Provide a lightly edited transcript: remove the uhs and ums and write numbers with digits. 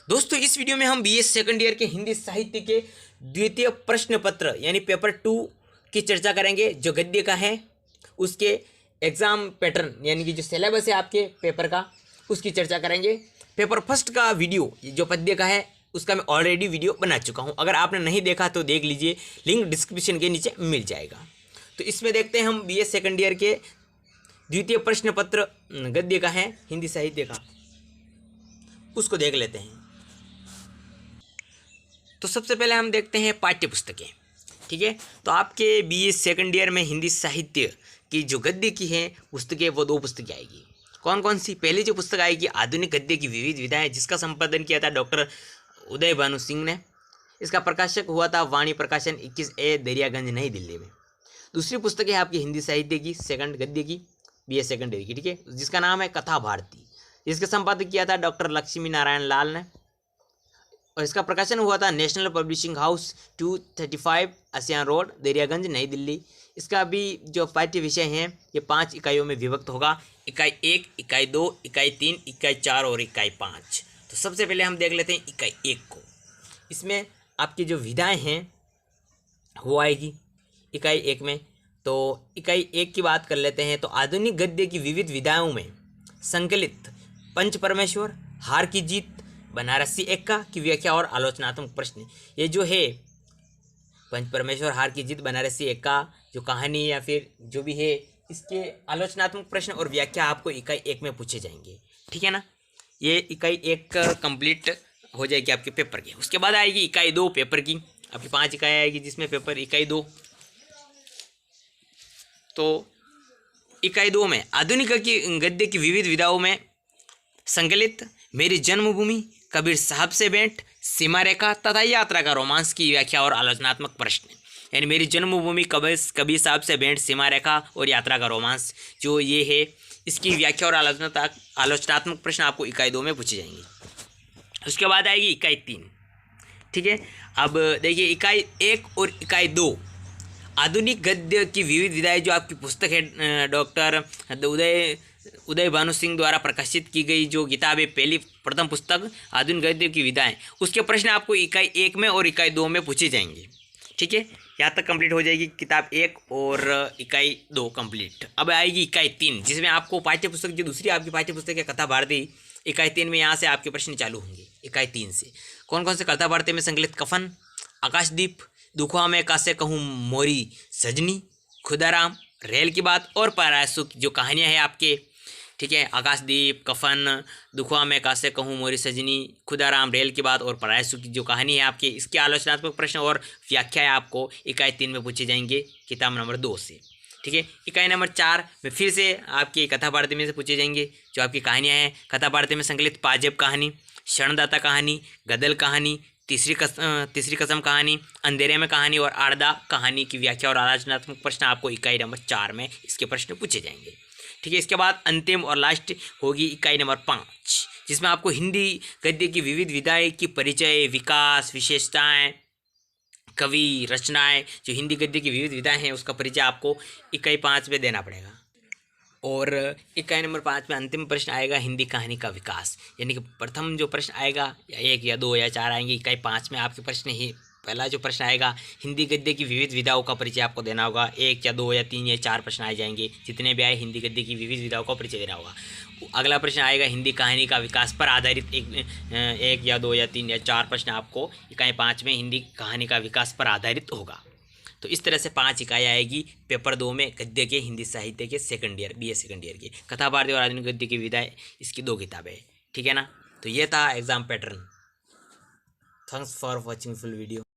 दोस्तों इस वीडियो में हम बीए सेकंड ईयर के हिंदी साहित्य के द्वितीय प्रश्न पत्र यानी पेपर 2 की चर्चा करेंगे। जो गद्य का है उसके एग्जाम पैटर्न यानी कि जो सिलेबस है आपके पेपर का उसकी चर्चा करेंगे। पेपर फर्स्ट का वीडियो जो पद्य का है उसका मैं ऑलरेडी वीडियो बना चुका हूं, अगर आपने नहीं देखा तो देख लीजिए, लिंक डिस्क्रिप्शन के नीचे मिल जाएगा। तो इसमें देखते हैं हम बीए सेकंड ईयर के द्वितीय प्रश्न पत्र गद्य का है हिंदी साहित्य का, उसको देख लेते हैं। तो सबसे पहले हम देखते हैं पाठ्य पुस्तकें। ठीक है, तो आपके बीए सेकंड ईयर में हिंदी साहित्य की जो गद्य की है पुस्तकें वो 2 पुस्तकें आएगी। कौन कौन सी? पहली जो पुस्तक आएगी आधुनिक गद्य की विविध विधाएं, जिसका संपादन किया था डॉक्टर उदय भानु सिंह ने। इसका प्रकाशक हुआ था वाणी प्रकाशन 21A दरियागंज नई दिल्ली में। दूसरी पुस्तक है आपकी हिंदी साहित्य की सेकंड गद्य की बीए सेकंड ईयर की, ठीक है, जिसका नाम है कथा भारती। इसका संपादक किया था डॉक्टर लक्ष्मी नारायण लाल ने और इसका प्रकाशन हुआ था national publishing house 235 ASEAN road Daryaganj नई दिल्ली। इसका भी जो पाठ्य विषय हैं ये 5 इकाइयों में विभक्त होगा। इकाई 1, इकाई 2, इकाई 3, इकाई 4 और इकाई 5। तो सबसे पहले हम देख लेते हैं इकाई 1 को। इसमें आपकी जो विधाएं हैं वो आएगी इकाई 1 में। तो इकाई 1 की बात कर लेते हैं। तो आधुनिक गद्य की विविध विधाओं में संकलित पंच परमेश्वर, हार की जीत, बनारसी एक्का की व्याख्या और आलोचनात्मक प्रश्न। ये जो है पंच परमेश्वर, हार की जीत, बनारसी एक्का जो कहानी या फिर जो भी है इसके आलोचनात्मक प्रश्न और व्याख्या आपको इकाई 1 में पूछे जाएंगे। ठीक है ना, ये इकाई 1 कंप्लीट हो जाएगी आपके पेपर की। उसके बाद आएगी इकाई 2 पेपर की। आपकी 5 इकाई आएगी जिसमें पेपर इकाई 2। तो इकाई 2 में आधुनिक की गद्य की विविध विधाओं में संकलित मेरी जन्मभूमि, कबीर साहब से भेंट, सीमा रेखा तथा यात्रा का रोमांस की व्याख्या और आलोचनात्मक प्रश्न। यानी मेरी जन्मभूमि, कबीर साहब से भेंट, सीमा रेखा और यात्रा का रोमांस जो ये है इसकी व्याख्या और आलोचनात्मक प्रश्न आपको इकाई 2 में पूछे जाएंगे। उसके बाद आएगी इकाई 3। ठीक है, अब देखिए इकाई 1 और इकाई 2 आधुनिक गद्य की विविध विधाएं जो आपकी पुस्तक है डॉक्टर उदय भानु सिंह द्वारा प्रकाशित की गई जो किताब है पहली प्रथम पुस्तक आधुनिक गद्य की विधाएं, उसके प्रश्न आपको इकाई 1 में और इकाई 2 में पूछे जाएंगे। ठीक है, यहाँ तक कंप्लीट हो जाएगी किताब 1 और इकाई 2 कंप्लीट। अब आएगी इकाई 3 जिसमें आपको पाठ्य पुस्तक जो दूसरी आपकी पाठ्य पुस्तक है कथा भारती। इकाई 3 में यहाँ से आपके प्रश्न चालू होंगे। इकाई 3 से कौन कौन से? कथा भारती में संकलित कफन, आकाशदीप, दुखुआ में कासे कहूँ मोरी सजनी, खुदाराम, रेल की बात और परासु की जो कहानियाँ हैं आपके। ठीक है, आकाशदीप, कफन, दुखुआ में कासे कहूँ मोरी सजनी, खुदाराम, रेल की बात और परासु की जो कहानी है आपके, इसके आलोचनात्मक प्रश्न और व्याख्याएं आपको इकाई 3 में पूछी जाएंगे किताब नंबर 2 से। ठीक है, इकाई नंबर 4 में फिर से आपकी कथा भारती में से पूछे जाएंगे जो आपकी कहानियाँ हैं। कथा भारती में संकलित पाजेब कहानी, शरणदाता कहानी, गदल कहानी, तीसरी कसम कहानी, अंधेरे में कहानी और आड़दा कहानी की व्याख्या और आलोचनात्मक प्रश्न आपको इकाई नंबर 4 में इसके प्रश्न पूछे जाएंगे। ठीक है, इसके बाद अंतिम और लास्ट होगी इकाई नंबर 5 जिसमें आपको हिंदी गद्य की विविध विधाएं की परिचय, विकास, विशेषताएं, कवि, रचनाएं, जो हिंदी गद्य की विविध विधाएं हैं उसका परिचय आपको इकाई 5 में देना पड़ेगा। और इकाई नंबर 5 में अंतिम प्रश्न आएगा हिंदी कहानी का विकास, यानी कि प्रथम जो प्रश्न आएगा या 1 या 2 या 4 आएंगे। इकाई 5 में आपके प्रश्न ही पहला जो प्रश्न आएगा हिंदी गद्य की विविध विधाओं का परिचय आपको देना होगा। 1 या 2 या 3 या 4 प्रश्न आ जाएंगे, जितने भी आए हिंदी गद्य की विविध विधाओं का परिचय देना होगा। अगला प्रश्न आएगा हिंदी कहानी का विकास पर आधारित 1 या 2 या 3 या 4 प्रश्न आपको इकाई 5 में हिंदी कहानी का विकास पर आधारित होगा। तो इस तरह से 5 इकाई आएगी पेपर 2 में गद्य के हिंदी साहित्य के second year BA second year की। कथा भारती और आधुनिक गद्य की विधाएं इसकी 2 किताबें। ठीक है ना, तो ये था exam pattern. Thanks for watching full video.